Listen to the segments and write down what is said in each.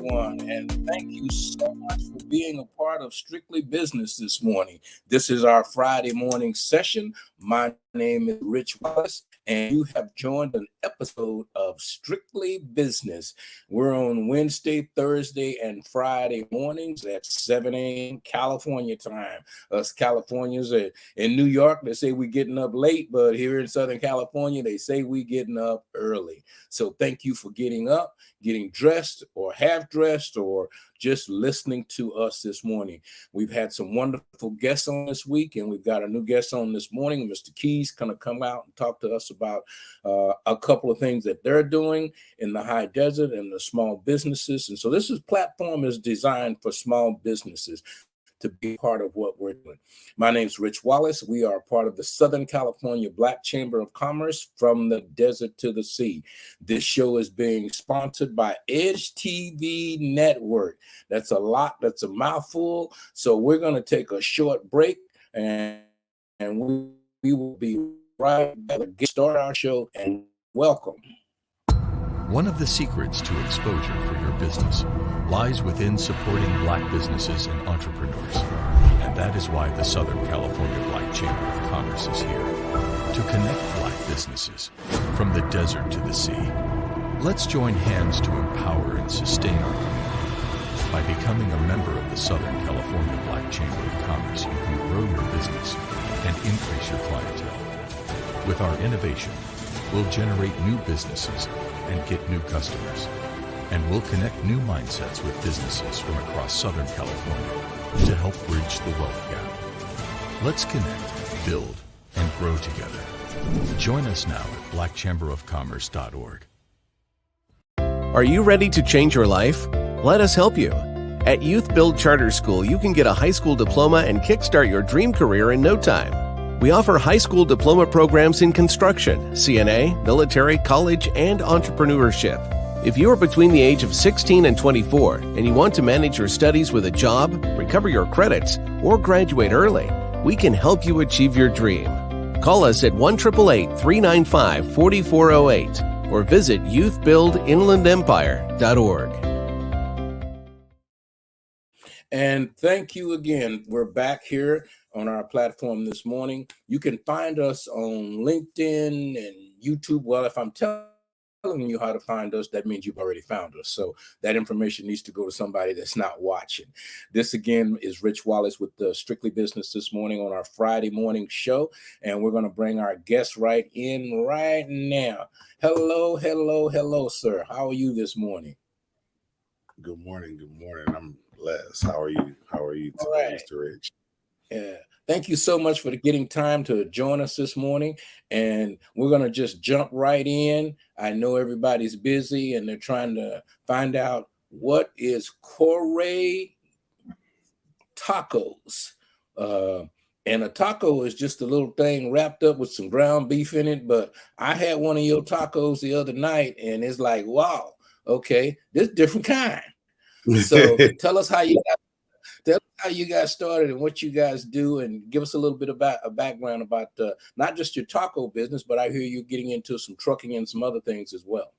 everyone, and thank you so much for being a part of Strictly Business this morning. This is our Friday morning session. My name is Rich Wallace, and you have joined an episode of Strictly Business. We're on Wednesday, Thursday, and Friday mornings at 7 a.m. California time. Us Californians in New York, they say we're getting up late, but here in Southern California, they say we're getting up early. So thank you for getting up, getting dressed or half dressed, or just listening to us this morning. We've had some wonderful guests on this week, and we've got a new guest on this morning. Mr. Keys going to come out and talk to us about a couple of things that they're doing in the high desert and the small businesses. And so this platform is designed for small businesses to be part of what we're doing. My name is Rich Wallace. We are part of the Southern California Black Chamber of Commerce, from the desert to the sea. This show is being sponsored by Edge TV Network. That's a lot. That's a mouthful. So we're going to take a short break, and we will be right back to get started our show, and welcome. One of the secrets to exposure for your business lies within supporting Black businesses and entrepreneurs. And that is why the Southern California Black Chamber of Commerce is here, to connect Black businesses from the desert to the sea. Let's join hands to empower and sustain our community. By becoming a member of the Southern California Black Chamber of Commerce, you can grow your business and increase your clientele. With our innovation, we'll generate new businesses and get new customers. And we'll connect new mindsets with businesses from across Southern California to help bridge the wealth gap. Let's connect, build, and grow together. Join us now at blackchamberofcommerce.org. Are you ready to change your life? Let us help you. At Youth Build Charter School, you can get a high school diploma and kickstart your dream career in no time. We offer high school diploma programs in construction, CNA, military, college, and entrepreneurship. If you are between the age of 16 and 24 and you want to manage your studies with a job, recover your credits, or graduate early, we can help you achieve your dream. Call us at 1-888-395-4408 or visit youthbuildinlandempire.org. And thank you again. We're back here on our platform this morning. You can find us on LinkedIn and YouTube. Well, if I'm telling you how to find us, that means you've already found us. So that information needs to go to somebody that's not watching. This again is Rich Wallace with the Strictly Business this morning on our Friday morning show. And we're going to bring our guest right in right now. Hello, sir. How are you this morning? Good morning. I'm blessed. How are you? Today, right, Mr. Rich? Yeah. Thank you so much for getting time to join us this morning. And we're going to just jump right in. I know everybody's busy and they're trying to find out what is Corey tacos. And a taco is just a little thing wrapped up with some ground beef in it. But I had one of your tacos the other night and it's like, wow, okay, this different kind. So tell us how you got started and what you guys do, and give us a little bit about a background about not just your taco business, but I hear you getting into some trucking and some other things as well.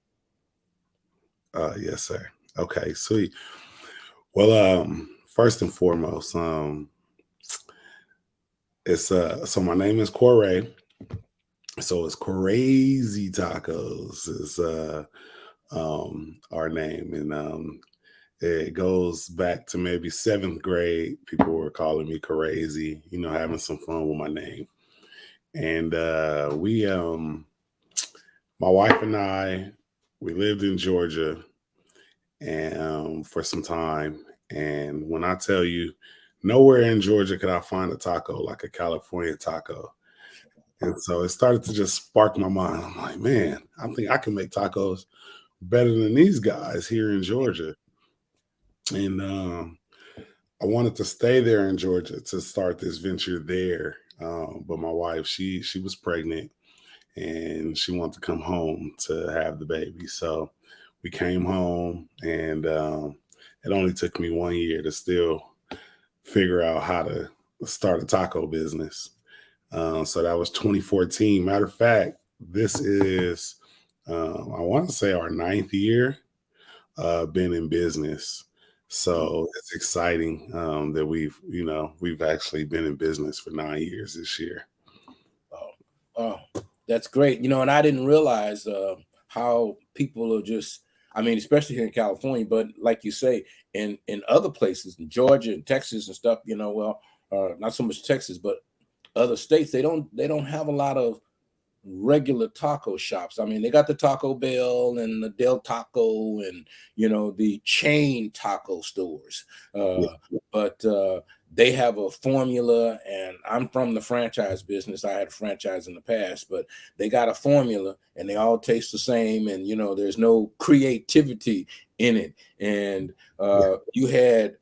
Yes, sir. Okay, sweet. Well, first and foremost, it's so my name is Corey. So it's Crazy Tacos is our name, and it goes back to maybe 7th grade. People were calling me Crazy, having some fun with my name. And we, my wife and I, we lived in Georgia and for some time. And when I tell you, nowhere in Georgia could I find a taco like a California taco. And so it started to just spark my mind. I'm like, man, I think I can make tacos better than these guys here in Georgia. And I wanted to stay there in Georgia to start this venture there. But my wife, she was pregnant and she wanted to come home to have the baby. So we came home, and it only took me 1 year to still figure out how to start a taco business. So that was 2014. Matter of fact, this is, I want to say, our 9th year been in business. So it's exciting that we've actually been in business for 9 years this year. Oh, oh, that's great. And I didn't realize how people are just, I mean, especially here in California, but like you say, in other places, in Georgia and Texas and stuff, not so much Texas, but other states, they don't have a lot of regular taco shops. I mean, they got the Taco Bell and the Del Taco and the chain taco stores, but they have a formula. And I'm from the franchise business. I had a franchise in the past, but they got a formula, and they all taste the same. And there's no creativity in it. And you had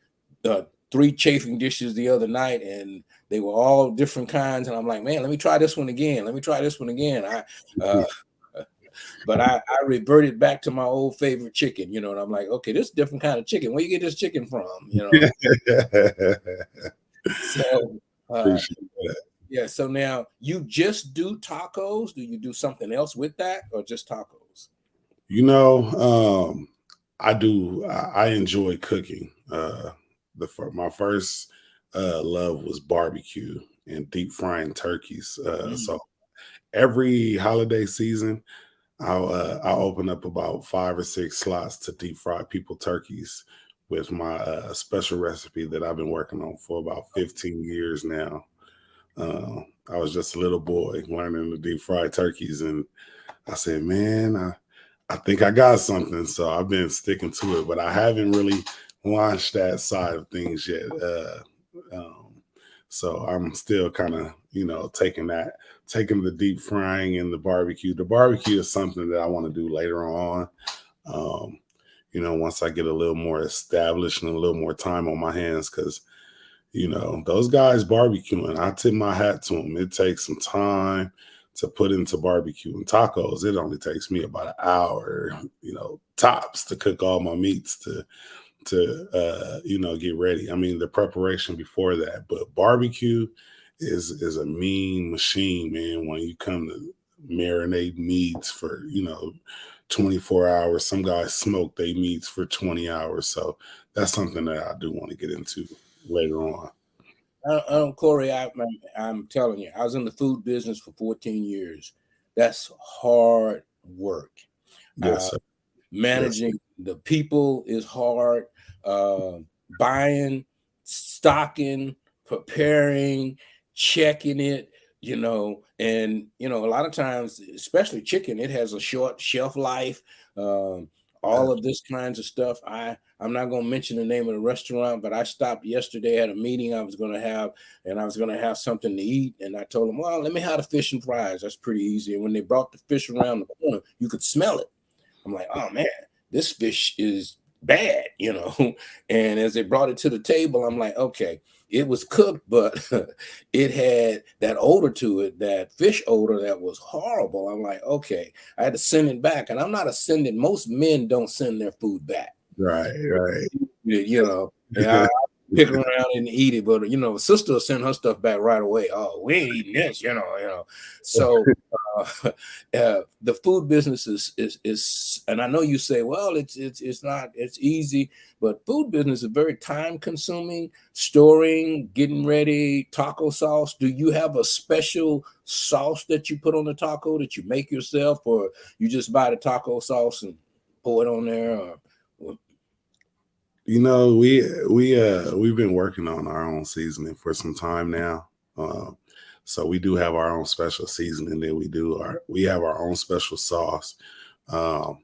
3 chafing dishes the other night, and they were all different kinds. And I'm like, man, let me try this one again. Let me try this one again. But I reverted back to my old favorite chicken, and I'm like, okay, this is a different kind of chicken. Where you get this chicken from? So yeah. So now you just do tacos? Do you do something else with that, or just tacos? I do. I enjoy cooking. My first love was barbecue and deep frying turkeys. So every holiday season, I'll open up about 5 or 6 slots to deep fry people turkeys with my special recipe that I've been working on for about 15 years now. I was just a little boy learning to deep fry turkeys, and I said, man, I think I got something. So I've been sticking to it, but I haven't really launched that side of things yet. So I'm still kind of, taking the deep frying and the barbecue. The barbecue is something that I want to do later on. Once I get a little more established and a little more time on my hands, because, those guys barbecuing, I tip my hat to them. It takes some time to put into barbecue and tacos. It only takes me about an hour, tops, to cook all my meats to get ready. I mean, the preparation before that, but barbecue is a mean machine, man. When you come to marinate meats for 24 hours, some guys smoke their meats for 20 hours. So that's something that I do want to get into later on. Corey, I'm telling you, I was in the food business for 14 years. That's hard work. Yes, sir. Managing the people is hard. Buying, stocking, preparing, checking it, and a lot of times, especially chicken, it has a short shelf life. All of this kinds of stuff. I'm not going to mention the name of the restaurant, but I stopped yesterday at a meeting I was going to have, and I was going to have something to eat. And I told them, well, let me have the fish and fries. That's pretty easy. And when they brought the fish around the corner, you could smell it. I'm like, oh man, this fish is bad, And as they brought it to the table, I'm like, okay, it was cooked, but it had that odor to it, that fish odor that was horrible. I'm like, okay, I had to send it back. And I'm not most men don't send their food back. Right. And I pick around and eat it, but sister will send her stuff back right away. Oh, we ain't eating this, So the food business is, and I know you say, well, it's easy, but food business is very time consuming. Storing, getting ready, taco sauce. Do you have a special sauce that you put on the taco that you make yourself, or you just buy the taco sauce and pour it on there? Or we've been working on our own seasoning for some time now. So we do have our own special seasoning that we have our own special sauce. I'm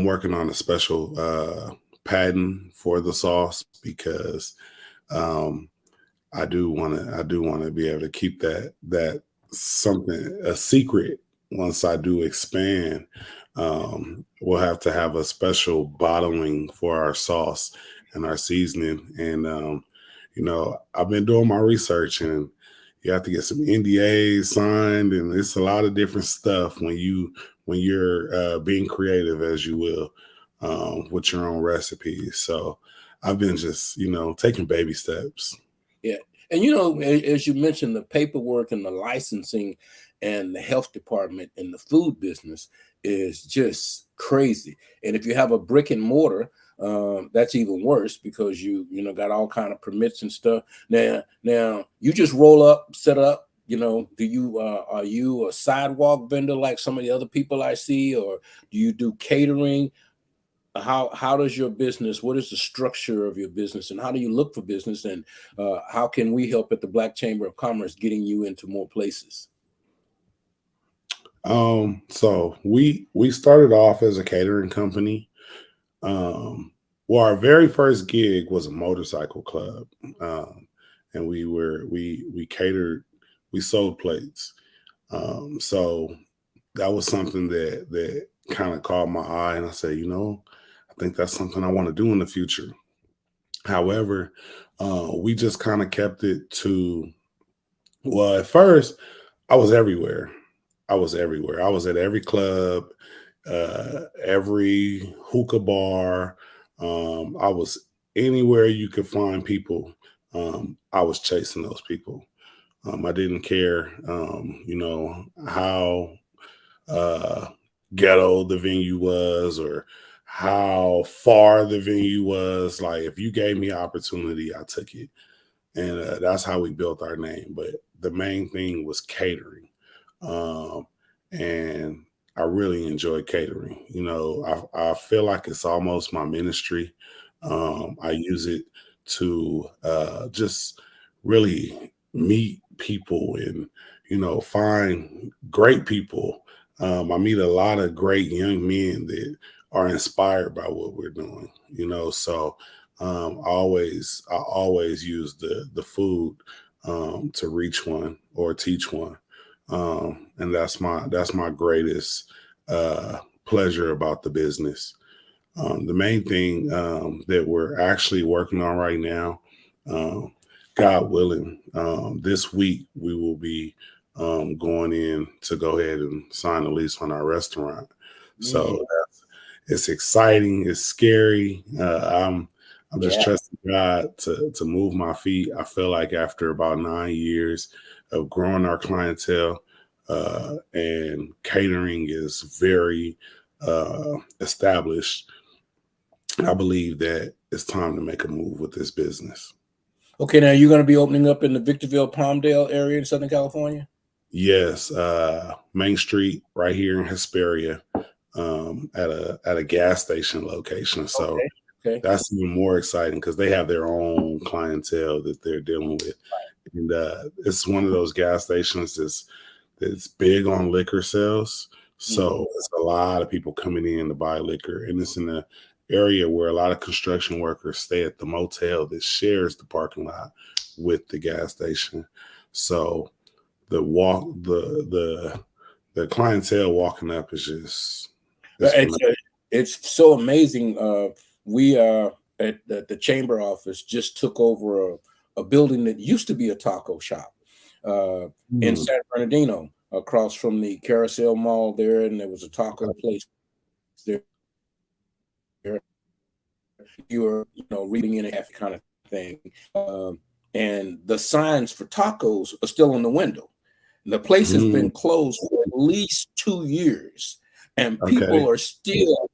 working on a special patent for the sauce because I do want to be able to keep that something a secret once I do expand. We'll have to have a special bottling for our sauce and our seasoning. And, I've been doing my research, and you have to get some NDAs signed, and it's a lot of different stuff when you're being creative, as you will, with your own recipes. So I've been just, taking baby steps. Yeah. And, as you mentioned, the paperwork and the licensing and the health department and the food business, is just crazy. And if you have a brick and mortar, that's even worse because you got all kind of permits and stuff. Now you just roll up, set up. Do you are you a sidewalk vendor like some of the other people I see, or do you do catering? How does your business? What is the structure of your business, and how do you look for business? And how can we help at the Black Chamber of Commerce getting you into more places? So we started off as a catering company. Well, our very first gig was a motorcycle club, and we catered, we sold plates. So that was something that kind of caught my eye, and I said, I think that's something I want to do in the future. However, we just kind of kept it to, well, at first I was everywhere. I was everywhere. I was at every club, every hookah bar. I was anywhere you could find people. I was chasing those people. I didn't care, how ghetto the venue was or how far the venue was. Like, if you gave me opportunity, I took it. And that's how we built our name. But the main thing was catering. And I really enjoy catering. I feel like it's almost my ministry. I use it to just really meet people and, find great people. I meet a lot of great young men that are inspired by what we're doing, so I always use the food to reach one or teach one. And that's my greatest pleasure about the business. The main thing that we're actually working on right now, God willing, this week we will be going in to go ahead and sign a lease on our restaurant. So it's exciting. It's scary. I'm just trusting God to move my feet. I feel like after about 9 years of growing our clientele, and catering is very established, I believe that it's time to make a move with this business. Okay, now you're going to be opening up in the Victorville, Palmdale area in Southern California? Yes, Main Street right here in Hesperia, at a gas station location. So okay. That's even more exciting because they have their own clientele that they're dealing with. And it's one of those gas stations that's big on liquor sales. So it's a lot of people coming in to buy liquor. And it's in the area where a lot of construction workers stay at the motel that shares the parking lot with the gas station. So the clientele walking up is just it's so amazing. We at the chamber office just took over a building that used to be a taco shop in San Bernardino, across from the Carousel Mall there, and there was a taco place there. You were, reading in a half kind of thing, and the signs for tacos are still on the window. The place has been closed for at least 2 years, and people are still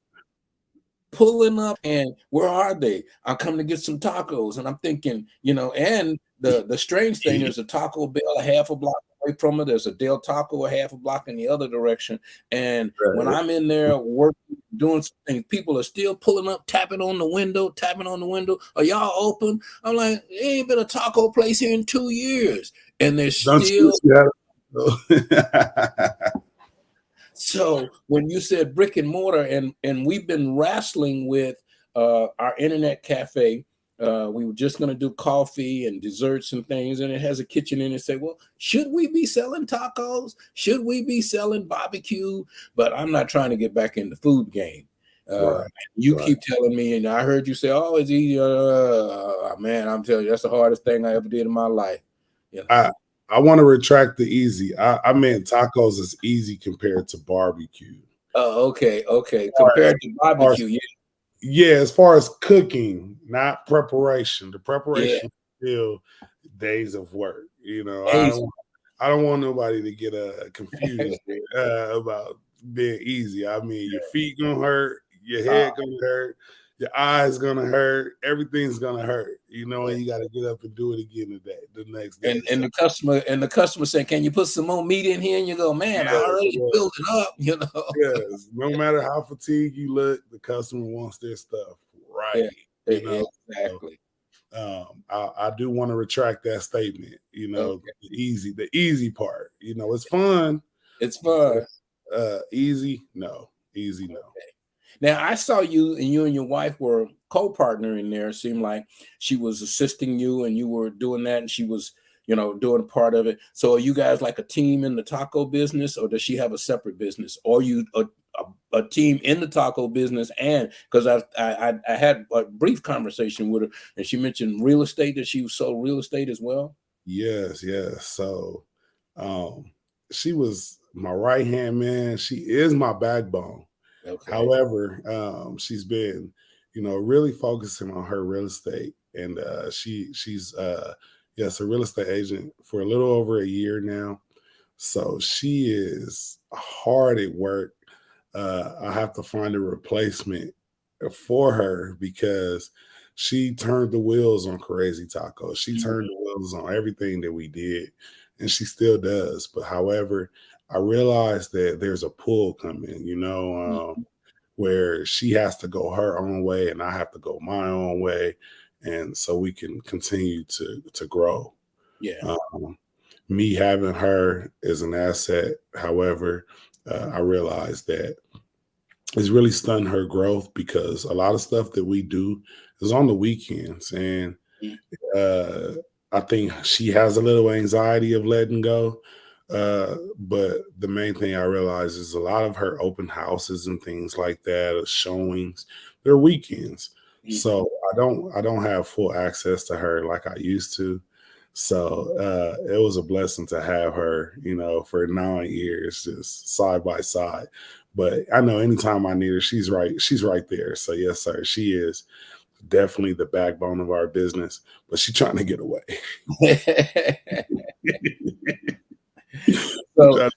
pulling up. And where are they? I come to get some tacos, and I'm thinking, and the strange thing is a Taco Bell a half a block away from it. There's a Del Taco a half a block in the other direction. And when I'm in there working, doing something, people are still pulling up, tapping on the window. Are y'all open? I'm like, there ain't been a taco place here in 2 years, and they're still. So when you said brick and mortar, and we've been wrestling with our internet cafe, we were just going to do coffee and desserts and things, and it has a kitchen in it. Say, well, should we be selling tacos? Should we be selling barbecue? But I'm not trying to get back in the food game. You keep telling me, and I heard you say, oh, it's easy. Man, I'm telling you, that's the hardest thing I ever did in my life. I want to retract the easy. I meant tacos is easy compared to barbecue. Oh, okay. Compared to barbecue, yeah. As far as cooking, not preparation. The preparation is still days of work. I don't want nobody to get confused about being easy. I mean, your feet gonna hurt, your head gonna hurt, your eyes gonna hurt, everything's gonna hurt, and you got to get up and do it again the next day. And the customer saying, "Can you put some more meat in here?" And you go, "Man, I already built it up." Yes, no matter how fatigued you look, the customer wants their stuff right. Exactly. I do want to retract that statement. The easy part. It's fun. It's fun. Easy, no. Easy, no. Okay. Now I saw you and your wife were co-partner in there. It seemed like she was assisting you and you were doing that, and she was, doing part of it. So are you guys like a team in the taco business, or does she have a separate business? Or you a team in the taco business? And because I had a brief conversation with her, and she mentioned real estate, that she sold real estate as well. Yes. So she was my right hand man. She is my backbone. Okay. However, she's been, really focusing on her real estate, and she's a real estate agent for a little over a year now. So she is hard at work. I have to find a replacement for her because she turned the wheels on Crazy Tacos. She turned the wheels on everything that we did, and she still does. But however, I realized that there's a pull coming, where she has to go her own way and I have to go my own way. And so we can continue to grow. Yeah. Me having her is an asset. However, I realized that it's really stunned her growth because a lot of stuff that we do is on the weekends. And I think she has a little anxiety of letting go. But the main thing I realize is a lot of her open houses and things like that, showings, they're weekends. So I don't have full access to her like I used to. So it was a blessing to have her, for 9 years, just side by side. But I know anytime I need her, she's right there. So yes, sir, she is definitely the backbone of our business, but she's trying to get away. So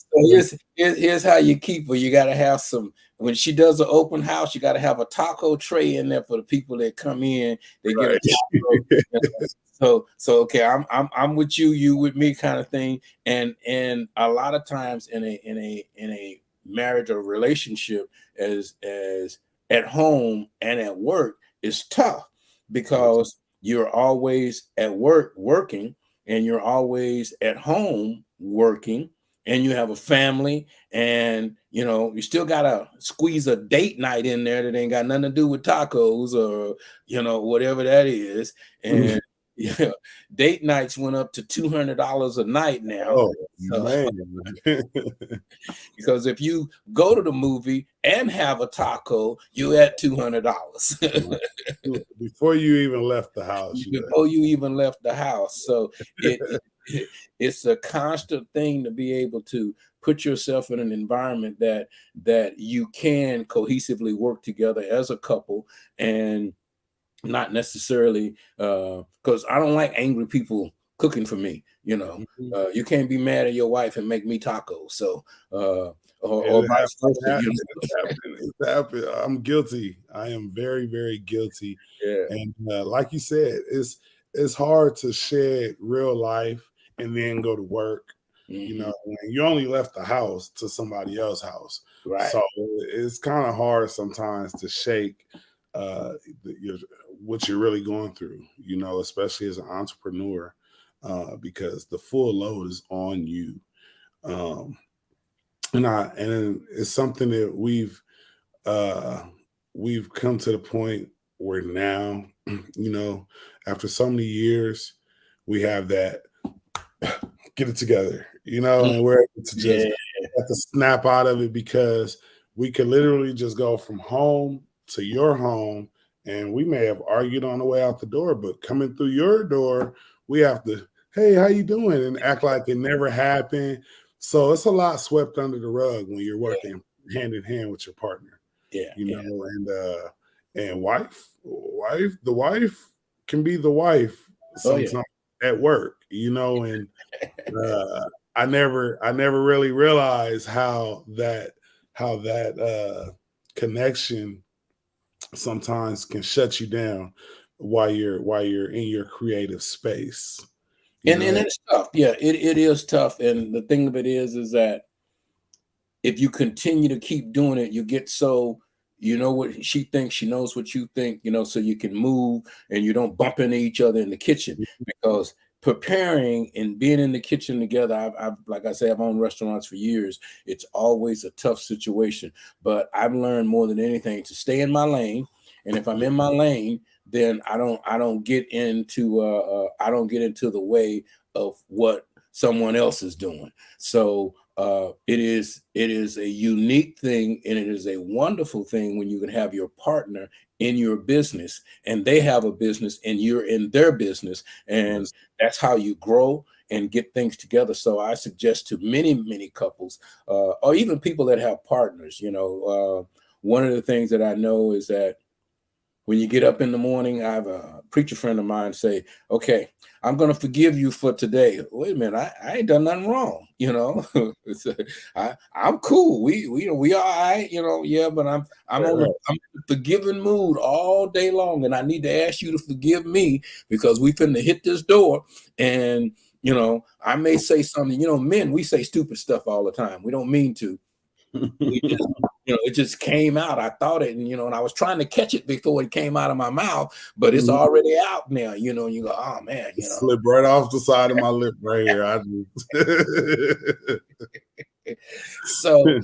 here's how you keep her. You got to have some. When she does an open house, you got to have a taco tray in there for the people that come in. They get a taco. So okay, I'm with you, you with me, kind of thing. And a lot of times in a marriage or relationship, as at home and at work, is tough because you're always at work working, and you're always at home working, and you have a family, and you still gotta squeeze a date night in there that ain't got nothing to do with tacos or whatever that is. And date nights went up to $200 a night now. Oh, man. Because if you go to the movie and have a taco, you at $200 before you even left the house. Before you even left the house. So it's a constant thing to be able to put yourself in an environment that you can cohesively work together as a couple, and not necessarily because I don't like angry people cooking for me. You can't be mad at your wife and make me tacos. So or vice versa. It's happened. I'm guilty. I am very, very guilty. Yeah. And like you said, it's hard to shed real life and then go to work. When you only left the house to somebody else's house. Right. So it's kind of hard sometimes to shake what you're really going through, especially as an entrepreneur, because the full load is on you. And it's something that we've come to the point where now, after so many years, we have that get it together, and we're able to just have to snap out of it, because we could literally just go from home to your home, and we may have argued on the way out the door, but coming through your door, we have to, hey, how you doing? And act like it never happened. So it's a lot swept under the rug when you're working hand in hand with your partner. And the wife can be the wife sometimes at work, and I never really realized how that that connection sometimes can shut you down while you're in your creative space. And it's tough. Yeah, it is tough. And the thing of it is that if you continue to keep doing it, you get so, you know what she thinks, she knows what you think, so you can move and you don't bump into each other in the kitchen. Because preparing and being in the kitchen together, I've like I say, I've owned restaurants for years. It's always a tough situation, but I've learned more than anything to stay in my lane. And if I'm in my lane, then I don't get into the way of what someone else is doing. So it is a unique thing, and it is a wonderful thing when you can have your partner in your business and they have a business and you're in their business, and that's how you grow and get things together. So I suggest to many couples, or even people that have partners, one of the things that I know is that when you get up in the morning, I have a preacher friend of mine say, okay, I'm going to forgive you for today. Wait a minute, I ain't done nothing wrong. I'm cool. We all right, yeah, but I'm in a forgiving mood all day long. And I need to ask you to forgive me because we finna hit this door. And, I may say something, men, we say stupid stuff all the time. We don't mean to. We just, it just came out. I thought it, and I was trying to catch it before it came out of my mouth, but it's already out now. And you go, oh man, it slipped right off the side of my lip right here. So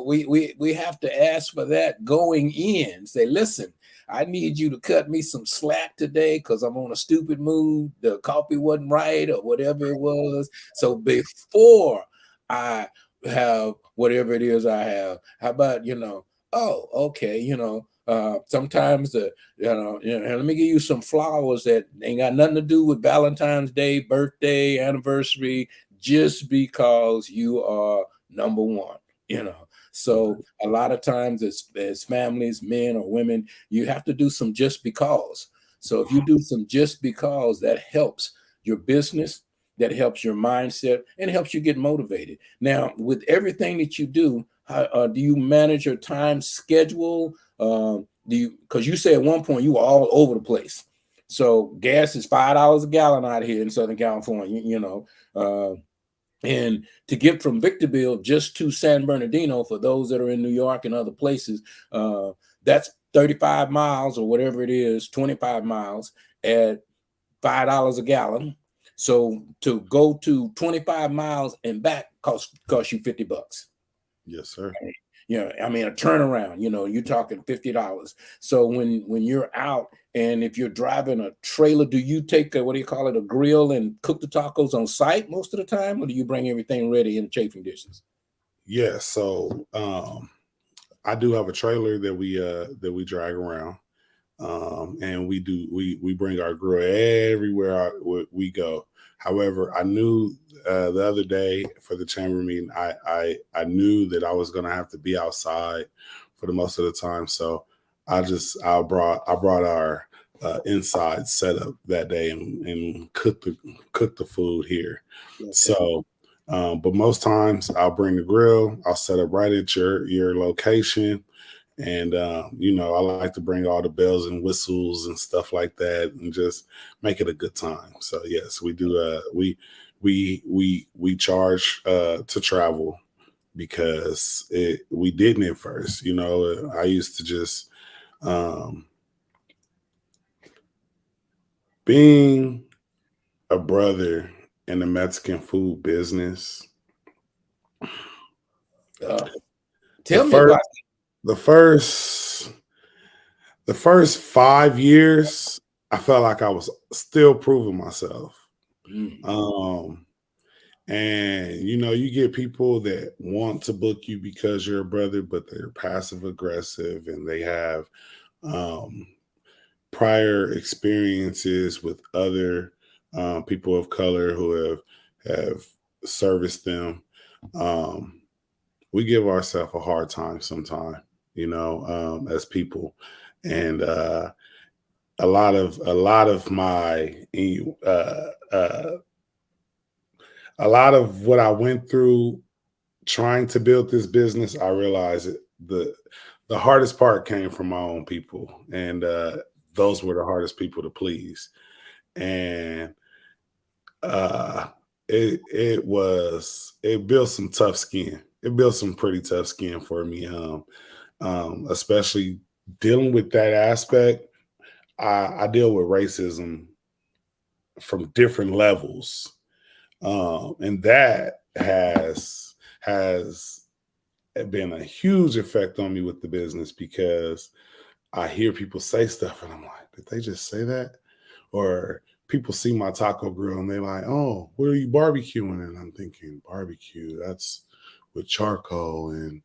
we have to ask for that going in. Say, listen, I need you to cut me some slack today because I'm on a stupid mood. The coffee wasn't right or whatever it was. So before I have whatever it is I have, how about oh, okay, sometimes let me give you some flowers that ain't got nothing to do with Valentine's Day, birthday, anniversary, just because you are number one. So a lot of times as families, men or women, you have to do some just because. So if you do some just because, that helps your business, that helps your mindset, and helps you get motivated. Now, with everything that you do, do you manage your time schedule? Because you say at one point you were all over the place. So gas is $5 a gallon out here in Southern California, and to get from Victorville just to San Bernardino, for those that are in New York and other places, that's 35 miles or whatever it is, 25 miles at $5 a gallon. So to go to 25 miles and back cost you $50. Yes, sir. I mean, a turnaround, you're talking $50. So when you're out, and if you're driving a trailer, do you take a grill and cook the tacos on site most of the time, or do you bring everything ready in chafing dishes? Yeah, so I do have a trailer that we drag around. And we bring our grill everywhere we go. However, I knew the other day for the chamber meeting, I knew that I was going to have to be outside for the most of the time. So I brought our inside setup that day and cooked the food here. Okay. So, but most times I'll bring the grill. I'll set up right at your location. And, I like to bring all the bells and whistles and stuff like that and just make it a good time. So, yes, we do. We charge to travel because we didn't at first. I used to just being a brother in the Mexican food business. Tell me about it. The first 5 years, I felt like I was still proving myself. And you get people that want to book you because you're a brother, but they're passive aggressive and they have prior experiences with other people of color who have serviced them. We give ourselves a hard time sometimes, as people, and a lot of my a lot of what I went through trying to build this business, I realized the hardest part came from my own people, and those were the hardest people to please. And it built some tough skin. It built some pretty tough skin for me, especially dealing with that aspect. I deal with racism from different levels, and that has been a huge effect on me with the business, because I hear people say stuff and I'm like, did they just say that? Or people see my taco grill and they're like, oh, what are you barbecuing? And I'm thinking, barbecue, that's with charcoal. And,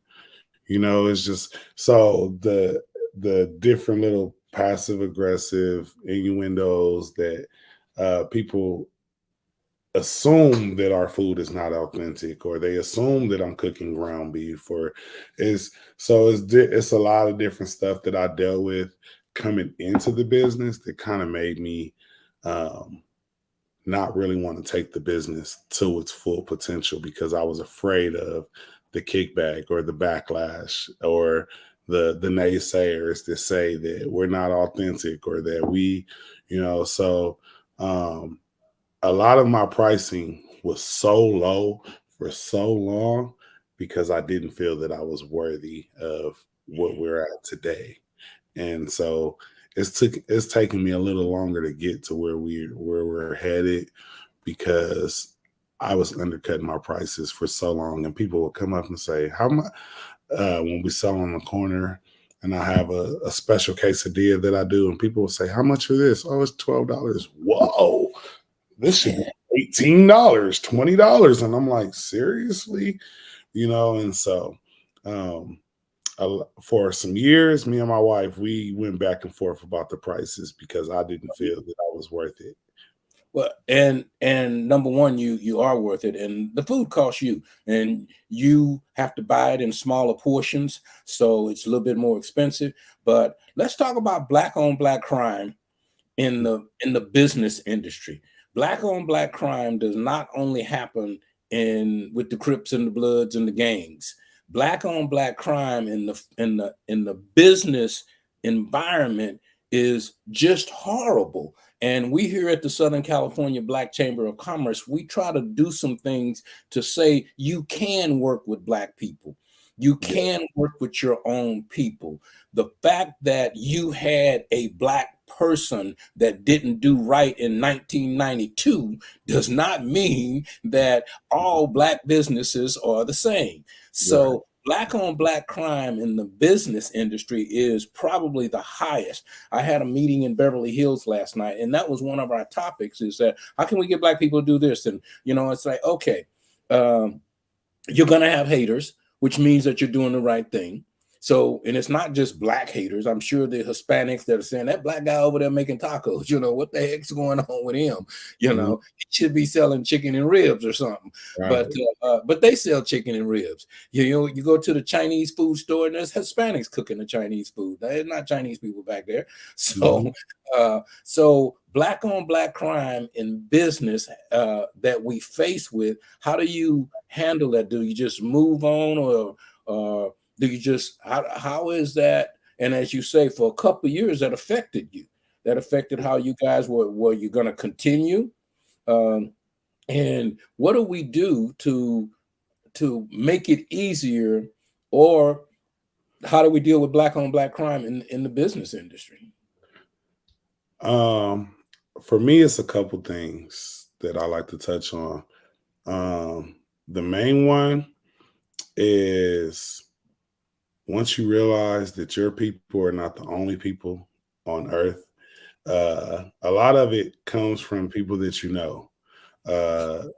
it's just so the different little passive aggressive innuendos that people assume that our food is not authentic, or they assume that I'm cooking ground beef, or it's a lot of different stuff that I dealt with coming into the business that kind of made me not really want to take the business to its full potential, because I was afraid of the kickback or the backlash or the naysayers that say that we're not authentic, or that a lot of my pricing was so low for so long because I didn't feel that I was worthy of what we're at today. And so it's taken me a little longer to get to where we're headed, because I was undercutting my prices for so long, and people would come up and say, how much, when we sell on the corner, and I have a special quesadilla that I do, and people will say, how much for this? Oh, it's $12. Whoa, this should be $18, $20. And I'm like, seriously? And so for some years, me and my wife, we went back and forth about the prices because I didn't feel that I was worth it. Well, and number one, you are worth it, and the food costs you, and you have to buy it in smaller portions, so it's a little bit more expensive. But let's talk about black on black crime in the business industry. Black on black crime does not only happen with the Crips and the Bloods and the gangs. Black on black crime in the business environment is just horrible. And we here at the Southern California Black Chamber of Commerce, we try to do some things to say you can work with Black people. You can work with your own people. The fact that you had a Black person that didn't do right in 1992 does not mean that all Black businesses are the same. So Black on black crime in the business industry is probably the highest. I had a meeting in Beverly Hills last night, and that was one of our topics, is that how can we get Black people to do this? And, it's like, okay, you're going to have haters, which means that you're doing the right thing. So, and it's not just Black haters. I'm sure the Hispanics that are saying that Black guy over there making tacos, what the heck's going on with him? He should be selling chicken and ribs or something. Right. But they sell chicken and ribs. You go to the Chinese food store and there's Hispanics cooking the Chinese food. There's not Chinese people back there. So, so Black on black crime in business that we face with, how do you handle that? Do you just move on, or do you just, how is that? And as you say, for a couple of years, that affected you. That affected how you guys were you going to continue? And what do we do to make it easier, or how do we deal with Black on black crime in the business industry? For me, it's a couple things that I like to touch on. The main one is, once you realize that your people are not the only people on earth, a lot of it comes from people that you know. The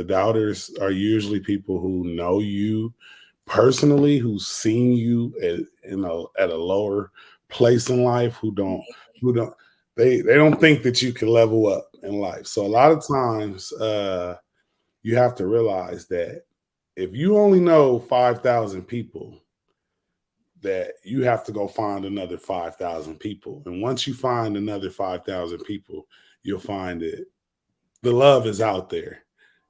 doubters are usually people who know you personally, who've seen you at a lower place in life, they don't think that you can level up in life. So a lot of times you have to realize that if you only know 5,000 people, that you have to go find another 5,000 people. And once you find another 5,000 people, you'll find that the love is out there.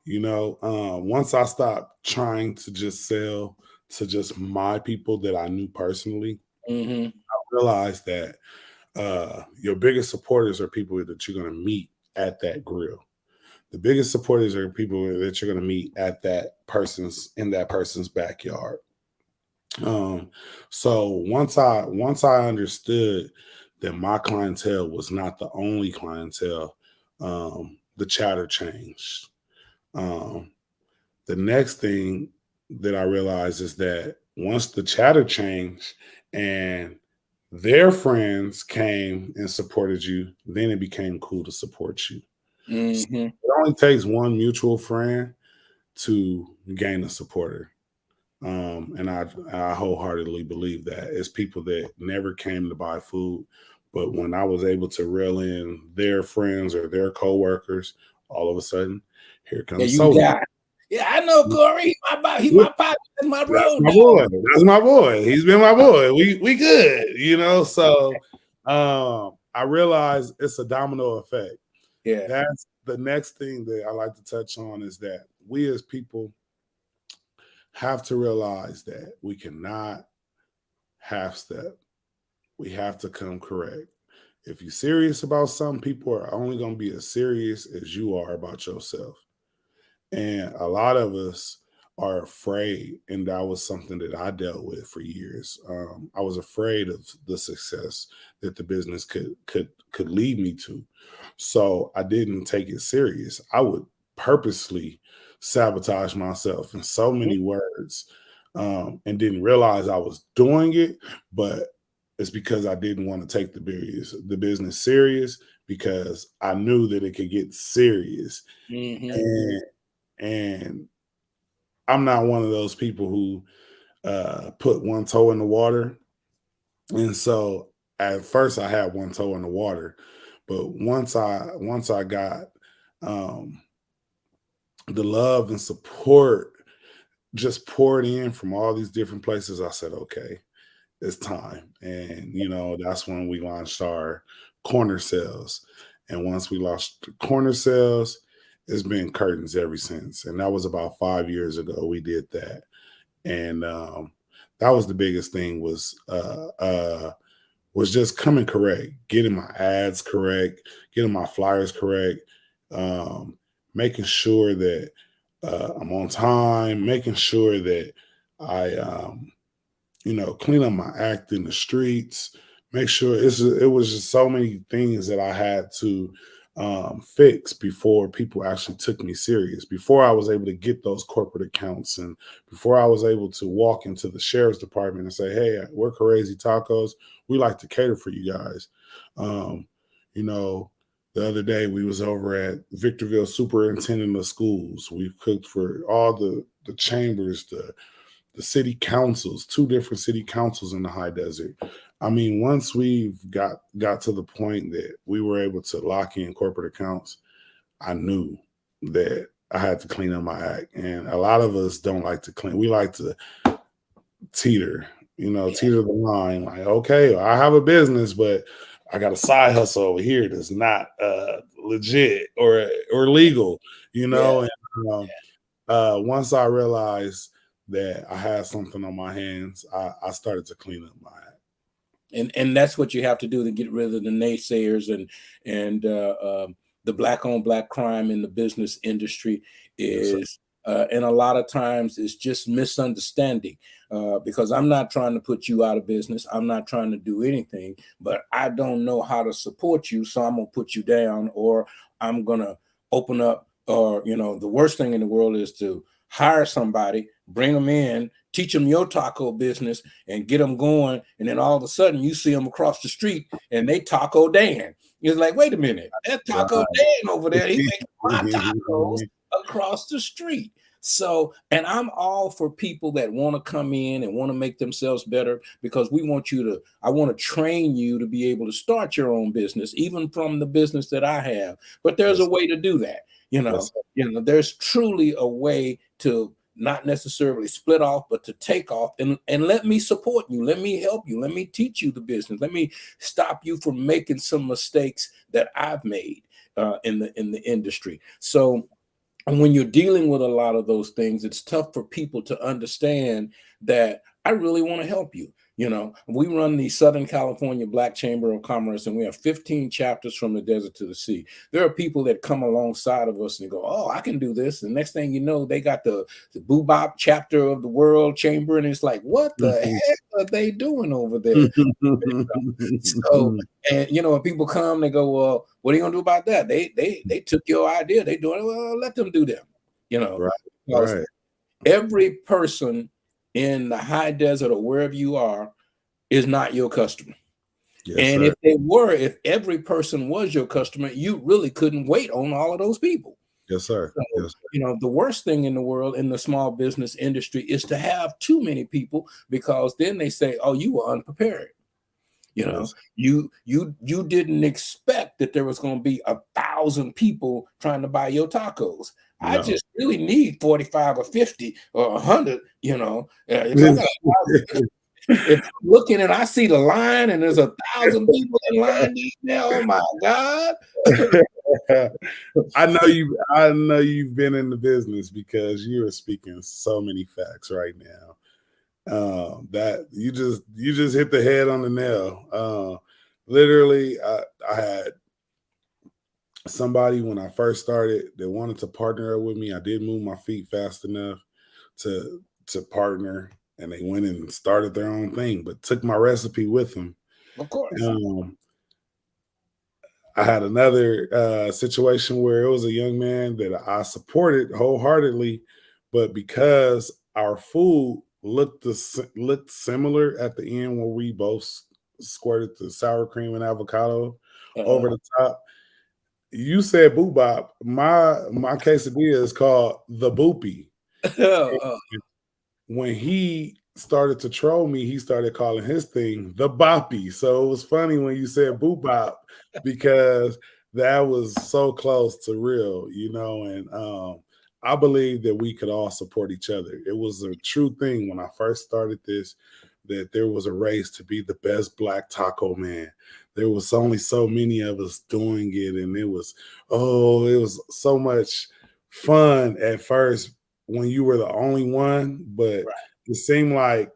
Once I stopped trying to just sell to just my people that I knew personally, Mm-hmm. I realized that your biggest supporters are people that you're going to meet at that grill. The biggest supporters are people that you're going to meet at that person's backyard. So once I understood that my clientele was not the only clientele, the chatter changed. Um, the next thing that I realized is that once the chatter changed and their friends came and supported you, then it became cool to support you. So Mm-hmm. it only takes one mutual friend to gain a supporter. And I wholeheartedly believe that it's people that never came to buy food, but when I was able to reel in their friends or their coworkers, all of a sudden, here Yeah, comes you soda. got it. Yeah, I know Corey. He my partner. That's my That's road my dog. boy. That's my boy. He's been my boy. We good. So I realize it's a domino effect. Yeah. That's the next thing that I like to touch on is that we as people have to realize that we cannot half step. We have to come correct. If you're serious about something, people are only going to be as serious as you are about yourself. And a lot of us are afraid, and that was something that I dealt with for years. I was afraid of the success that the business could lead me to, so I didn't take it serious. I would purposely sabotage myself in so many words, and didn't realize I was doing it, but it's because I didn't want to take the business serious because I knew that it could get serious. Mm-hmm. And I'm not one of those people who put one toe in the water. And so at first I had one toe in the water, but once I got um, the love and support just poured in from all these different places, I said, okay, it's time. And that's when we launched our corner sales. And once we launched the corner sales, it's been curtains ever since. And that was about 5 years ago we did that. And that was the biggest thing was just coming correct, getting my ads correct, getting my flyers correct, making sure that I'm on time, making sure that I clean up my act in the streets, make sure it was just so many things that I had to fix before people actually took me serious, before I was able to get those corporate accounts, and before I was able to walk into the sheriff's department and say, hey, we're Crazy Tacos. We like to cater for you guys. Um, the other day we was over at Victorville Superintendent of Schools. We cooked for all the chambers, the city councils, 2 different city councils in the high desert. I mean, once we've got to the point that we were able to lock in corporate accounts, I knew that I had to clean up my act. And a lot of us don't like to clean. We like to teeter the line. Like, okay, I have a business, but I got a side hustle over here that's not legit or legal, Yeah. And once I realized that I had something on my hands, I started to clean up my act. And that's what you have to do to get rid of the naysayers and the black on black crime in the business industry is and a lot of times it's just misunderstanding because I'm not trying to put you out of business. I'm not trying to do anything, but I don't know how to support you, so I'm gonna put you down, or I'm gonna open up, or the worst thing in the world is to hire somebody, bring them in, teach them your taco business and get them going. And then all of a sudden you see them across the street and they Taco Dan. It's like, wait a minute, that Taco Dan over there, he making my tacos across the street. So, and I'm all for people that want to come in and want to make themselves better, because I want to train you to be able to start your own business, even from the business that I have. But there's a way to do that. There's truly a way to not necessarily split off, but to take off and let me support you. Let me help you. Let me teach you the business. Let me stop you from making some mistakes that I've made in the industry. So And when you're dealing with a lot of those things, it's tough for people to understand that I really want to help you. You know, we run the Southern California Black Chamber of Commerce, and we have 15 chapters from the desert to the sea. There are people that come alongside of us and go, "Oh, I can do this." And next thing you know, they got the Boobop chapter of the World Chamber, and it's like, what the heck are they doing over there? So, and you know, when people come, they go, "Well, what are you gonna do about that?" They took your idea. They doing it. Well, let them do them. You know, Right. because Right. every person in the high desert or wherever you are is not your customer. Yes, And sir. if every person was your customer, you really couldn't wait on all of those people. Yes, sir. So, Yes, sir. you know, the worst thing in the world in the small business industry is to have too many people, because then they say, "Oh, you were unprepared." You know, Yes. you didn't expect that there was going to be 1,000 people trying to buy your tacos. I No. just really need 45 or 50 or 100. You know, if I got if I'm looking and I see the line and there's 1,000 people in line there, oh my God. I know you've been in the business because you are speaking so many facts right now. That you just hit the head on the nail. Literally, I had somebody when I first started that wanted to partner up with me. I didn't move my feet fast enough to partner, and they went and started their own thing, but took my recipe with them. Of course. Um, I had another situation where it was a young man that I supported wholeheartedly, but because our food looked similar at the end where we both squirted the sour cream and avocado Uh-huh. over the top. You said boobop. My quesadilla is called the boopy. Uh, When he started to troll me, he started calling his thing the boppy. So it was funny when you said boopop because that was so close to real, you know. And I believe that we could all support each other. It was a true thing when I first started this, that there was a race to be the best black taco man. There was only so many of us doing it, and it was so much fun at first when you were the only one, but right. it seemed like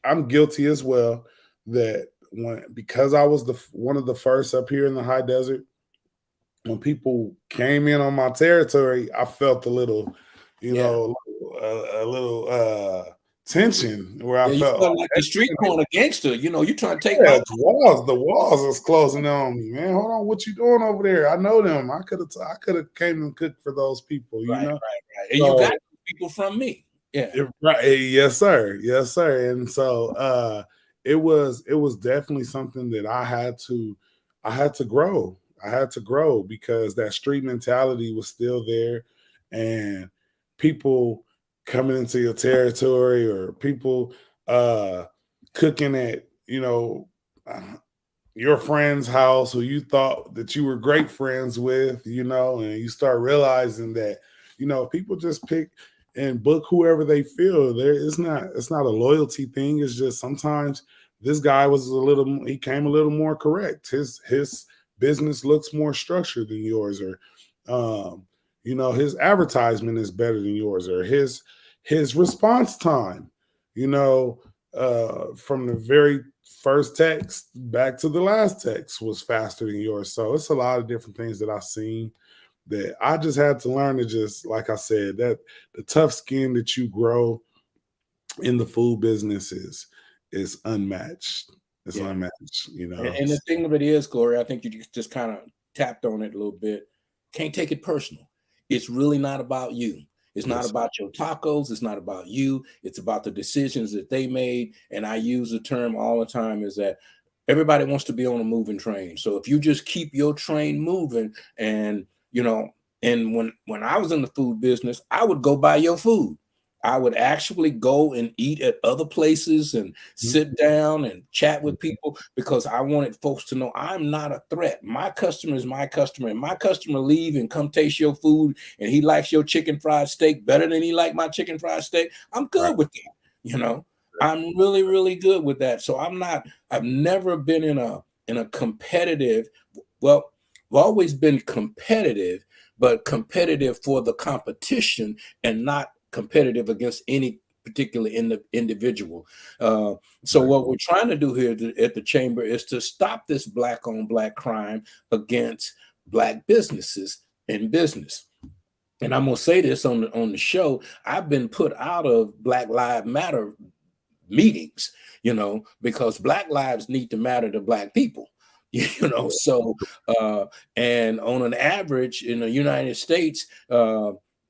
I'm guilty as well, that when because I was one of the first up here in the high desert, when people came in on my territory, I felt a little, you Yeah. know, a little tension where I Yeah, you felt felt like the like, street corner gangster. You know, you trying to take yeah, my the walls is closing on me, man. Hold on, what you doing over there? I know them. I could have came and cooked for those people, you right, know. right. And you So got people from me. Yeah. right, yes, sir. Yes, sir. And so it was definitely something that I had to grow. I had to grow because that street mentality was still there, and people coming into your territory, or people uh cooking at, uh, your friend's house who you thought that you were great friends with, and you start realizing that, people just pick and book whoever they feel. It's not a loyalty thing. It's just sometimes this guy was he came a little more correct. His business looks more structured than yours, or his advertisement is better than yours, or his response time, from the very first text back to the last text was faster than yours. So it's a lot of different things that I've seen that I just had to learn to just, like I said, that the tough skin that you grow in the food business is unmatched. It's Yeah. unmatched, And the thing of it is, Corey, I think you just kind of tapped on it a little bit. Can't take it personal. It's really not about you. It's not Yes. about your tacos. It's not about you. It's about the decisions that they made. And I use the term all the time is that everybody wants to be on a moving train. So if you just keep your train moving, and and when I was in the food business, I would go buy your food. I would actually go and eat at other places and Mhm. sit down and chat with people, because I wanted folks to know I'm not a threat. My customer is my customer, and my customer leave and come taste your food, and he likes your chicken fried steak better than he liked my chicken fried steak. I'm Right. good with that. I'm really, really good with that. So I've never been in a competitive, well, I've always been competitive, but competitive for the competition and not competitive against any particular individual. So Right. what we're trying to do here at the chamber is to stop this black on black crime against black businesses in business. And I'm gonna say this on the show. I've been put out of Black Lives Matter meetings, because Black lives need to matter to Black people. So and on an average in the United States,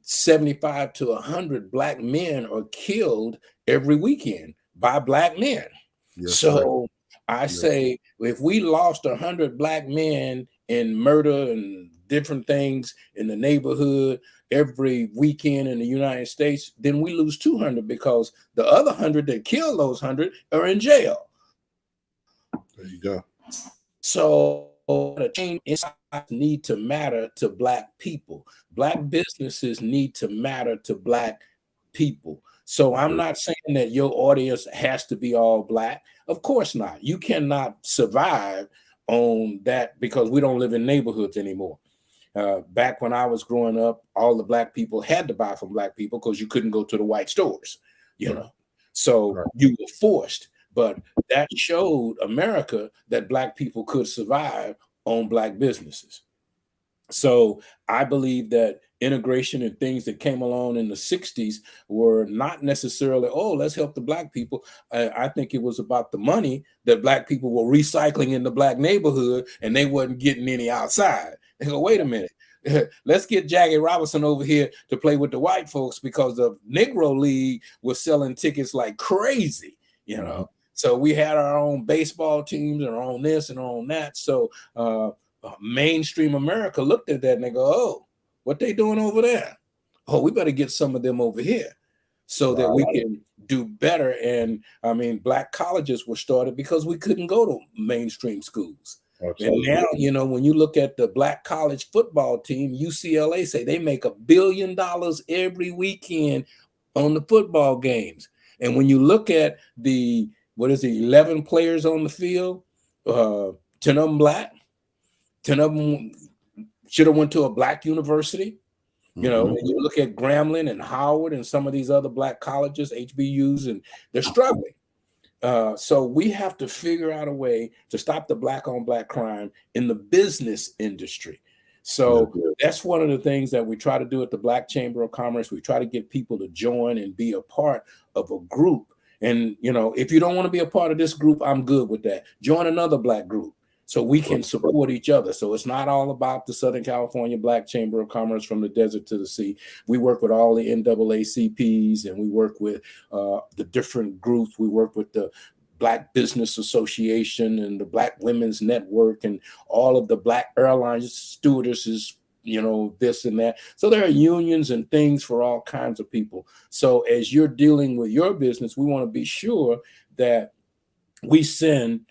75 to 100 Black men are killed every weekend by Black men. Yes, sir. So I say, if we lost 100 Black men in murder and different things in the neighborhood every weekend in the United States, then we lose 200 because the other 100 that killed those 100 are in jail. There you go. So the change inside need to matter to Black people. Black businesses need to matter to Black people. So I'm not saying that your audience has to be all Black. Of course not. You cannot survive on that because we don't live in neighborhoods anymore. Back when I was growing up, all the Black people had to buy from Black people because you couldn't go to the white stores, So you were forced. But that showed America that Black people could survive on Black businesses. So I believe that integration and things that came along in the 60s were not necessarily, let's help the Black people. I think it was about the money that Black people were recycling in the Black neighborhood and they wasn't getting any outside. They go, wait a minute. Let's get Jackie Robinson over here to play with the white folks because the Negro League was selling tickets like crazy, So we had our own baseball teams and our own this and our own that. So mainstream America looked at that and they go, what they doing over there? We better get some of them over here so that we can do better. And I mean, Black colleges were started because we couldn't go to mainstream schools. Absolutely. And now, when you look at the Black college football team, UCLA say they make $1 billion every weekend on the football games. And when you look at 11 players on the field, 10 of them Black, 10 of them should have went to a Black university. When you look at Grambling and Howard and some of these other Black colleges, HBUs, and they're struggling. So we have to figure out a way to stop the Black on Black crime in the business industry. So that's one of the things that we try to do at the Black Chamber of Commerce. We try to get people to join and be a part of a group. And, if you don't want to be a part of this group, I'm good with that. Join another Black group so we can support each other. So it's not all about the Southern California Black Chamber of Commerce from the desert to the sea. We work with all the NAACPs and we work with the different groups. We work with the Black Business Association and the Black Women's Network and all of the Black airlines stewardesses, this and that. So there are unions and things for all kinds of people. So as you're dealing with your business, we want to be sure that we send,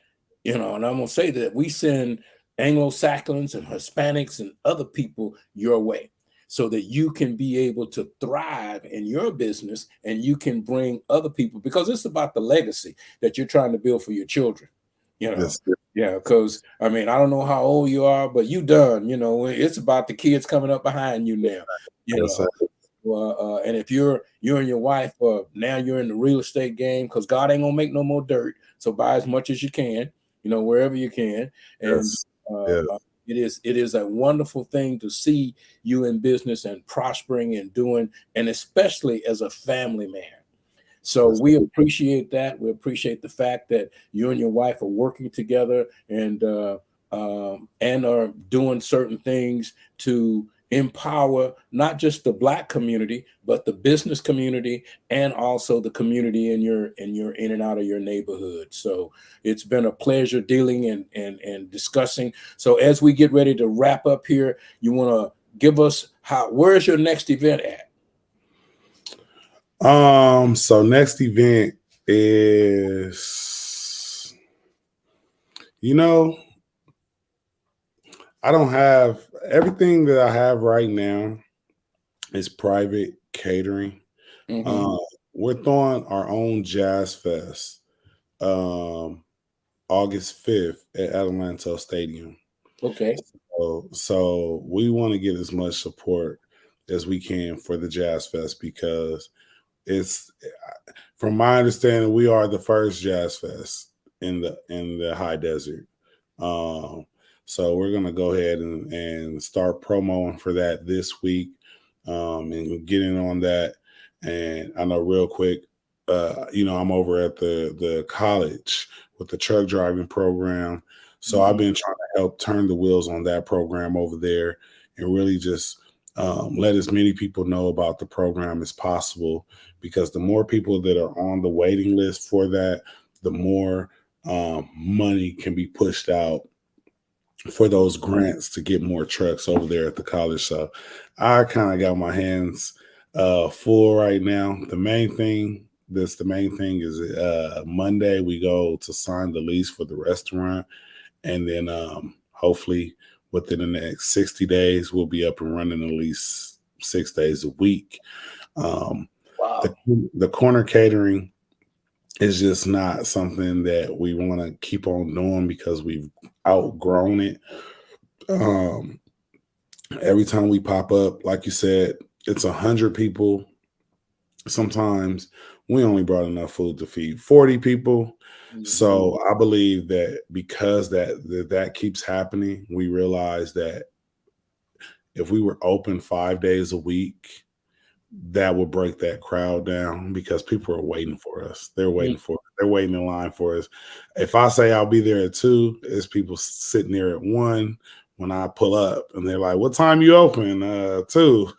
and I'm going to say that we send Anglo-Saxons and Hispanics and other people your way so that you can be able to thrive in your business and you can bring other people, because it's about the legacy that you're trying to build for your children, Yes. Yeah, because I mean, I don't know how old you are, but you done, it's about the kids coming up behind you now, Yes, and if you're and your wife, now you're in the real estate game, because God ain't gonna make no more dirt, so buy as much as you can, wherever you can, and it is a wonderful thing to see you in business and prospering and doing, and especially as a family man. So we appreciate that. We appreciate the fact that you and your wife are working together and are doing certain things to empower not just the Black community, but the business community and also the community in and out of your neighborhood. So it's been a pleasure dealing and discussing. So as we get ready to wrap up here, you want to give us where's your next event at? So next event is, I don't have everything that I have right now is private catering. We're throwing our own Jazz Fest, August 5th at Adelanto Stadium. Okay. So we want to get as much support as we can for the Jazz Fest because it's, from my understanding, we are the first Jazz Fest in the high desert. Um, so we're gonna go ahead and start promoting for that this week, and getting on that. And I know real quick, I'm over at the college with the truck driving program. So I've been trying to help turn the wheels on that program over there and really just let as many people know about the program as possible, because the more people that are on the waiting list for that, the more money can be pushed out for those grants to get more trucks over there at the college. So I kind of got my hands full right now. The main thing is Monday we go to sign the lease for the restaurant, and then hopefully within the next 60 days we'll be up and running at least 6 days a week. Wow. The corner catering is just not something that we want to keep on doing because we've outgrown it. Every time we pop up, like you said, it's 100 people. Sometimes we only brought enough food to feed 40 people. So I believe that because that keeps happening, we realize that if we were open 5 days a week, that would break that crowd down because people are waiting for us. They're waiting in line for us. If I say I'll be there at 2, there's people sitting there at 1 when I pull up, and they're like, "What time you open?" 2.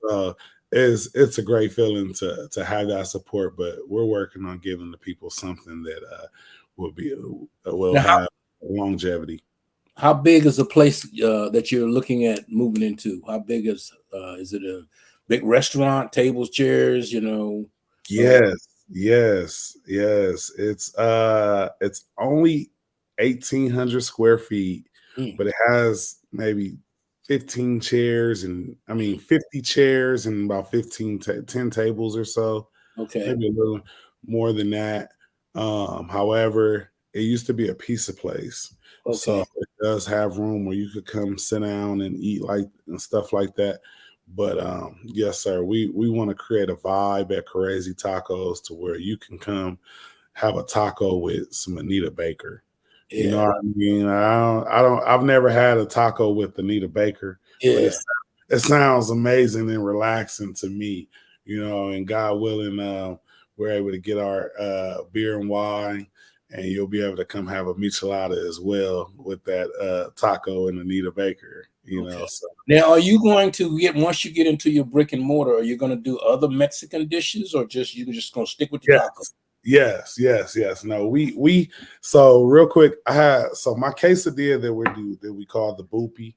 So it's a great feeling to have that support. But we're working on giving the people something that will have longevity. How big is the place that you're looking at moving into? How big is it a big restaurant, tables, chairs, Yes. It's only 1,800 square feet, but it has maybe 50 chairs and about 10 tables or so. Okay. Maybe a little more than that. However, it used to be a pizza place. Okay. So it does have room where you could come sit down and eat and stuff like that. But yes, sir, we want to create a vibe at Crazy Tacos to where you can come have a taco with some Anita Baker. Yeah. You know what I mean? I've never had a taco with Anita Baker, but it sounds amazing and relaxing to me, and God willing, we're able to get our beer and wine, and you'll be able to come have a michelada as well with that taco and Anita Baker, So. Now, are you going to once you get into your brick and mortar, are you going to do other Mexican dishes, or you're just going to stick with the taco? Yes. No, so real quick, my quesadilla that we call the boopy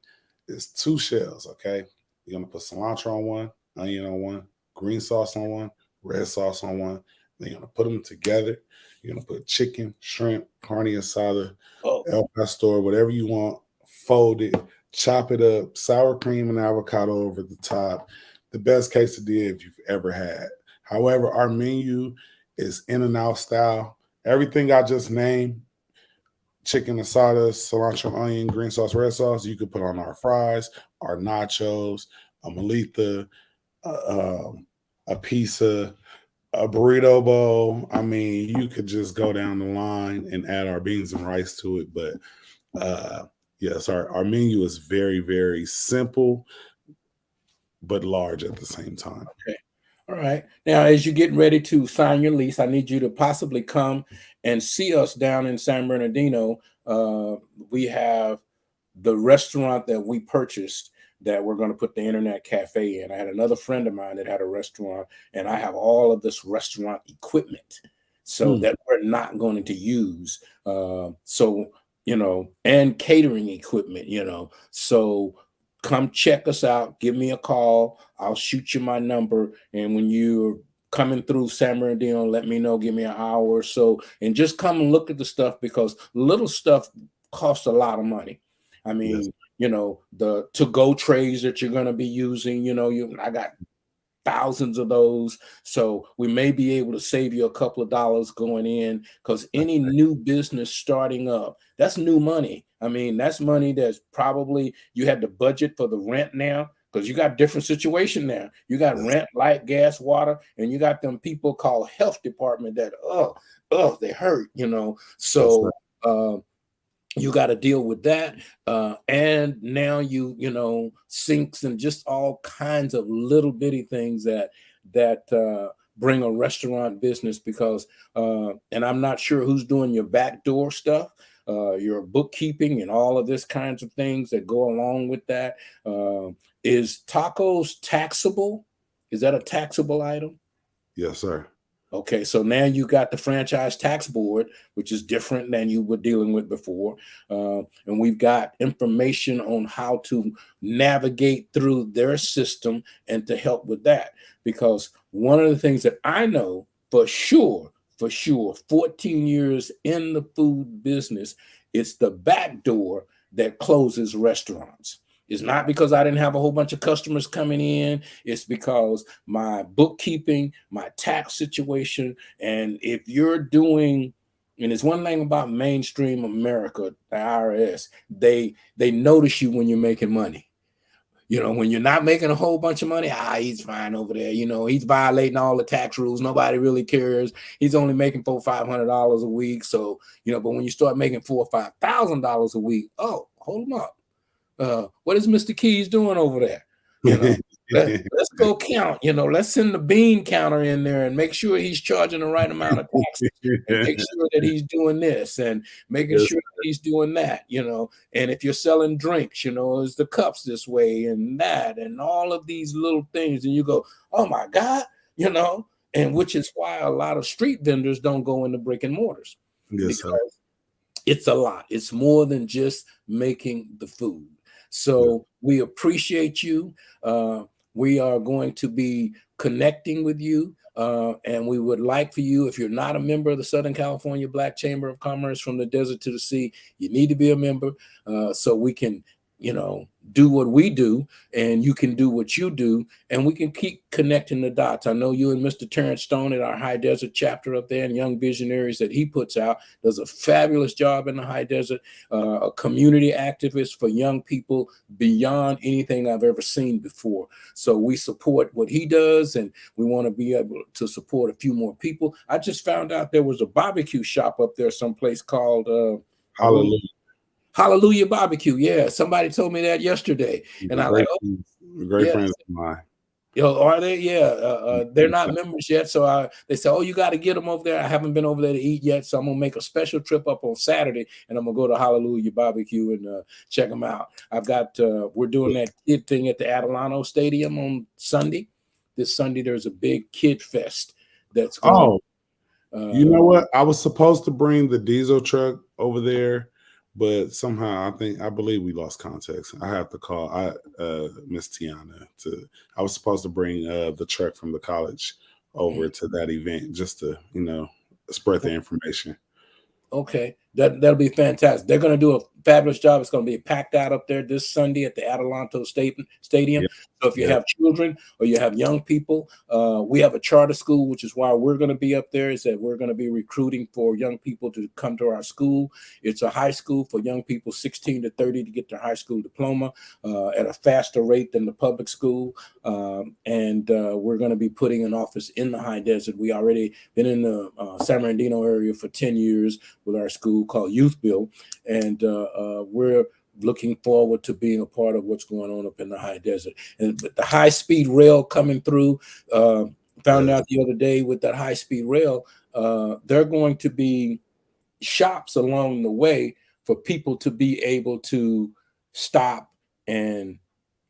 is 2 shells. Okay. You're going to put cilantro on one, onion on one, green sauce on one, red sauce on one. Then you're going to put them together. You're going to put chicken, shrimp, carne asada, El Pastor, whatever you want, fold it, chop it up, sour cream and avocado over the top. The best quesadilla if you've ever had. However, our menu is In-N-Out style. Everything I just named, chicken asada, cilantro, onion, green sauce, red sauce, you could put on our fries, our nachos, a molita, a pizza, a burrito bowl. I mean, you could just go down the line and add our beans and rice to it. But yes, our menu is very, very simple, but large at the same time. Okay. All right. Now, as you're getting ready to sign your lease, I need you to possibly come and see us down in San Bernardino. We have the restaurant that we purchased that we're going to put the internet cafe in. I had another friend of mine that had a restaurant, and I have all of this restaurant equipment that we're not going to use. And catering equipment, so come check us out. Give me a call. I'll shoot you my number. And when you're coming through San Bernardino, let me know. Give me an hour or so. And just come and look at the stuff, because little stuff costs a lot of money. I mean, the to-go trays that you're going to be using, I got thousands of those. So we may be able to save you a couple of dollars going in, because any new business starting up, that's new money. I mean, that's money that's probably you had to budget for the rent now because you got different situation now. You got Yes, rent, light, gas, water, and you got them people called health department that they hurt, you know. that's So right. you got to deal with that, and now you know sinks and just all kinds of little bitty things that bring a restaurant business because and I'm not sure who's doing your backdoor stuff, your bookkeeping and all of this kinds of things that go along with that. Is tacos taxable? Is that a taxable item? Yes, sir. Okay, so now you got the franchise tax board, which is different than you were dealing with before. And we've got information on how to navigate through their system and to help with that. Because one of the things that I know for sure, 14 years in the food business, it's the back door that closes restaurants. It's not because I didn't have a whole bunch of customers coming in. It's because my bookkeeping, my tax situation, and if you're doing, and it's one thing about mainstream America, the IRS, they notice you when you're making money. You know, when you're not making a whole bunch of money, he's fine over there. You know, he's violating all the tax rules. Nobody really cares. He's only making $400-500 a week. So, you know, but when you start making $4,000 or $5,000 a week, oh, hold him up. What is Mr. Keys doing over there? You know, let's go count. You know, let's send the bean counter in there and make sure he's charging the right amount of taxes, and make sure that he's doing this and making Yes, sure that he's doing that. You know, and if you're selling drinks, you know, is the cups this way and that, and all of these little things, and you go, oh my God, you know, and which is why a lot of street vendors don't go into brick and mortars yes, sir. because it's a lot. It's more than just making the food. So we appreciate you. We are going to be connecting with you. And we would like for you, if you're not a member of the Southern California Black Chamber of Commerce from the desert to the sea, you need to be a member so we can, you know, do what we do and you can do what you do and we can keep connecting the dots. I know you and Mr. Terrence Stone at our High Desert chapter up there and Young Visionaries that he puts out does a fabulous job in the High Desert, a community activist for young people beyond anything I've ever seen before. So we support what he does and we want to be able to support a few more people. I just found out there was a barbecue shop up there someplace called Hallelujah. Hallelujah Barbecue. Yeah, somebody told me that yesterday, and I like, oh, Great yeah, friends of mine. yo, are they? Yeah, they're not members yet, so they said, oh, you got to get them over there. I haven't been over there to eat yet, so I'm gonna make a special trip up on Saturday, and I'm gonna go to Hallelujah Barbecue and check them out. I've got we're doing that kid thing at the Adelanto Stadium on Sunday. This Sunday, there's a big kid fest that's going. You know what? I was supposed to bring the diesel truck over there, but somehow I believe we lost context. I have to call Miss Tiana to. I was supposed to bring the truck from the college over to that event just to, you know, spread the information. Okay, that'll be fantastic. They're going to do a fabulous job. It's going to be packed out up there this Sunday at the Adelanto Stadium. Yeah. So if you have children or you have young people, we have a charter school, which is why we're going to be up there. Is that we're going to be recruiting for young people to come to our school. It's a high school for young people 16 to 30 to get their high school diploma at a faster rate than the public school. And we're going to be putting an office in the High Desert. We already been in the San Bernardino area for 10 years with our school called Youth Build, and we're looking forward to being a part of what's going on up in the High Desert. And with the high-speed rail coming through, found out the other day with that high-speed rail, there are going to be shops along the way for people to be able to stop and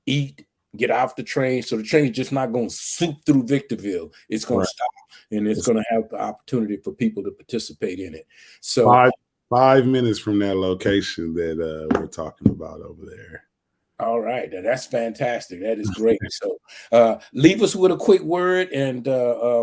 eat, get off the train. So the train's just not going to swoop through Victorville. It's going to stop, and it's going to have the opportunity for people to participate in it. So 5 minutes from that location that we're talking about over there. All right, that's fantastic. That is great. So leave us with a quick word and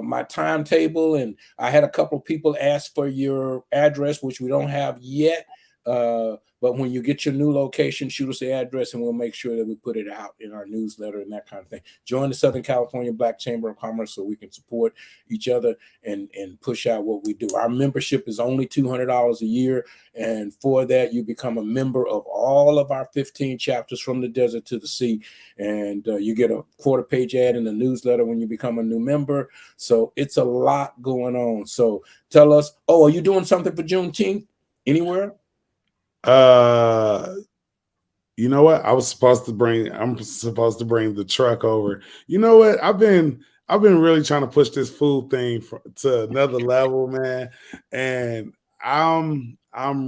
my timetable. And I had a couple of people ask for your address, which we don't have yet. But when you get your new location, shoot us the address and we'll make sure that we put it out in our newsletter and that kind of thing. Join the Southern California Black Chamber of Commerce so we can support each other and push out what we do. Our membership is only $200 a year. And for that, you become a member of all of our 15 chapters from the desert to the sea. And you get a quarter-page ad in the newsletter when you become a new member. So it's a lot going on. So tell us, are you doing something for Juneteenth anywhere? You know what? I'm supposed to bring the truck over. You know what? I've been really trying to push this food thing to another level, man. And I'm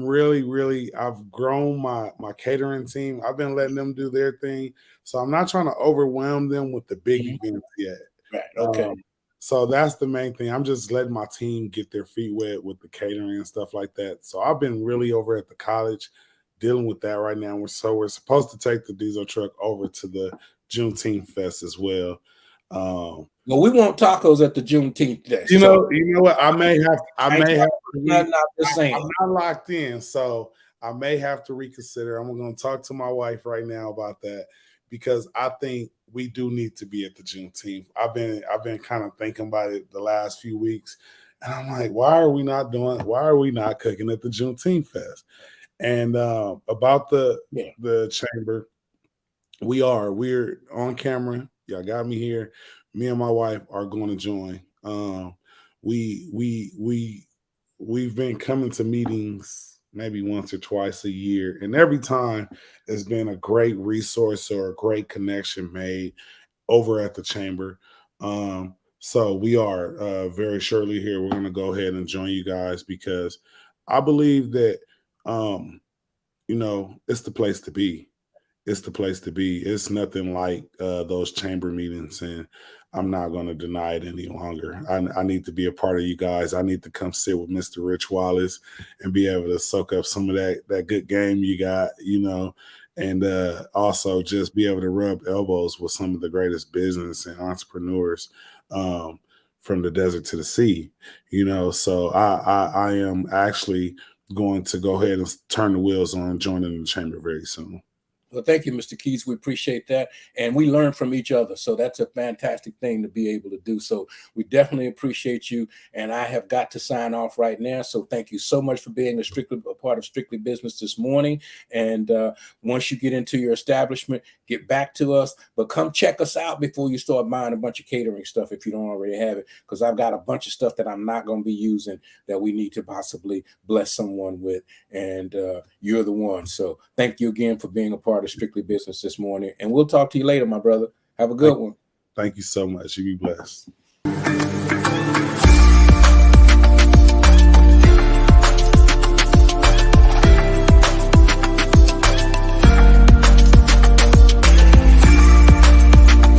really I've grown my catering team. I've been letting them do their thing. So I'm not trying to overwhelm them with the big events yet. Right. Okay. So that's the main thing. I'm just letting my team get their feet wet with the catering and stuff like that. So I've been really over at the college dealing with that right now. We're supposed to take the diesel truck over to the Juneteenth Fest as well. Well, we want tacos at the Juneteenth Fest. You know what? I may have. I'm not locked in, so I may have to reconsider. I'm going to talk to my wife right now about that because I think we do need to be at the Juneteenth. I've been kind of thinking about it the last few weeks, and I'm like, why are we not cooking at the Juneteenth Fest? And about the chamber, we're on camera. Y'all got me here. Me and my wife are going to join. We've been coming to meetings maybe once or twice a year, and every time it's been a great resource or a great connection made over at the chamber. So we are very shortly here. We're going to go ahead and join you guys because I believe that it's the place to be. It's the place to be. It's nothing like those chamber meetings, and I'm not going to deny it any longer. I need to be a part of you guys. I need to come sit with Mr. Rich Wallace and be able to soak up some of that good game you got, and also just be able to rub elbows with some of the greatest business and entrepreneurs from the desert to the sea, So I am actually going to go ahead and turn the wheels on joining the chamber very soon. Well, thank you, Mr. Keys. We appreciate that. And we learn from each other. So that's a fantastic thing to be able to do. So we definitely appreciate you. And I have got to sign off right now. So thank you so much for being a part of Strictly Business this morning. And once you get into your establishment, get back to us. But come check us out before you start buying a bunch of catering stuff if you don't already have it. Because I've got a bunch of stuff that I'm not going to be using that we need to possibly bless someone with. And you're the one. So thank you again for being a part of Strictly Business this morning, and we'll talk to you later, my brother. Have a good one. Thank you so much. You be blessed.